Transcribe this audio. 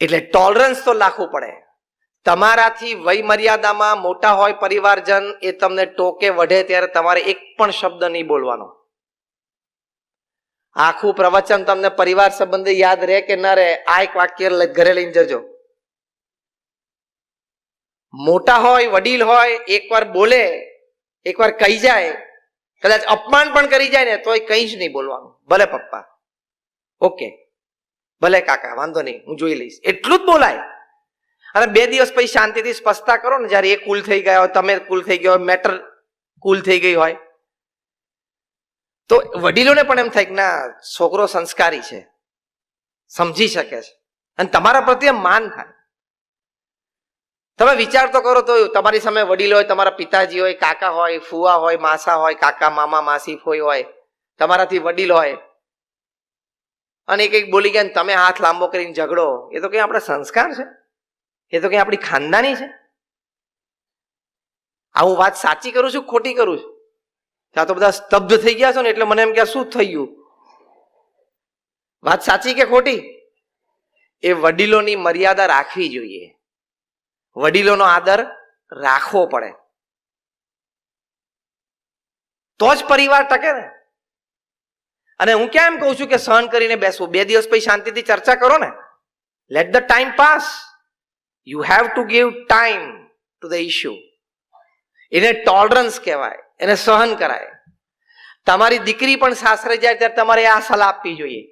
એટલે ટોલરન્સ તો રાખવું પડે. તમારાથી વય મર્યાદામાં મોટા હોય પરિવારજન, એ તમને ટોકે વઢે ત્યારે તમારે એક પણ શબ્દ નહીં બોલવાનો. આખું પ્રવચન તમને પરિવાર સંબંધે યાદ રહે કે ના રહે, આ એક વાક્ય ઘરે લઈને જજો. મોટા હોય, વડીલ હોય, એકવાર બોલે, એકવાર કહી જાય, કદાચ અપમાન પણ કરી જાય ને તોય કંઈ જ નહીં બોલવાનું. ભલે પપ્પા, ઓકે, ભલે કાકા, વાંધો નહીં, હું જોઈ લઈશ, એટલું જ બોલાય. અને 2 દિવસ પછી શાંતિથી સ્પષ્ટતા કરો ને, જયારે એ કુલ થઈ ગયા હોય, તમે કુલ થઈ ગયા હોય, મેટર કુલ થઈ ગઈ હોય, તો વડીલોને પણ એમ થાય કે ના, છોકરો સંસ્કારી છે, સમજી શકે છે, અને તમારા પ્રત્યે માન થાય. તમે વિચાર તો કરો, તો તમારી સામે વડીલ હોય, તમારા પિતાજી હોય, કાકા હોય, ફુવા હોય, માસા હોય, કાકા, મામા, માસી, ફોઈ હોય, તમારાથી વડીલ હોય, અને કંઈક બોલી ગયા તમે હાથ લાંબો કરીને ઝઘડો, એ તો કઈ આપણા સંસ્કાર છે? એ તો કઈ આપણી ખાનદાની છે? આ હું વાત સાચી કરું છું, ખોટી કરું છું? ત્યાં તો બધા સ્તબ્ધ થઈ ગયા છો ને, એટલે મને એમ કે શું થયું, વાત સાચી કે ખોટી? એ વડીલોની મર્યાદા રાખવી જોઈએ, વડીલોનો આદર રાખવો પડે, તો જ પરિવાર ટકે ને. અને હું ક્યાં એમ કહું છું કે સહન કરીને બેસવું, 2 દિવસ પછી શાંતિથી ચર્ચા કરો ને. Late the time pass. You have to give time to the issue. એને ટોલરન્સ કહેવાય, એને સહન કરાય. તમારી દીકરી પણ સાસરે જાય ત્યારે તમારે આ સલાહ આપવી જોઈએ.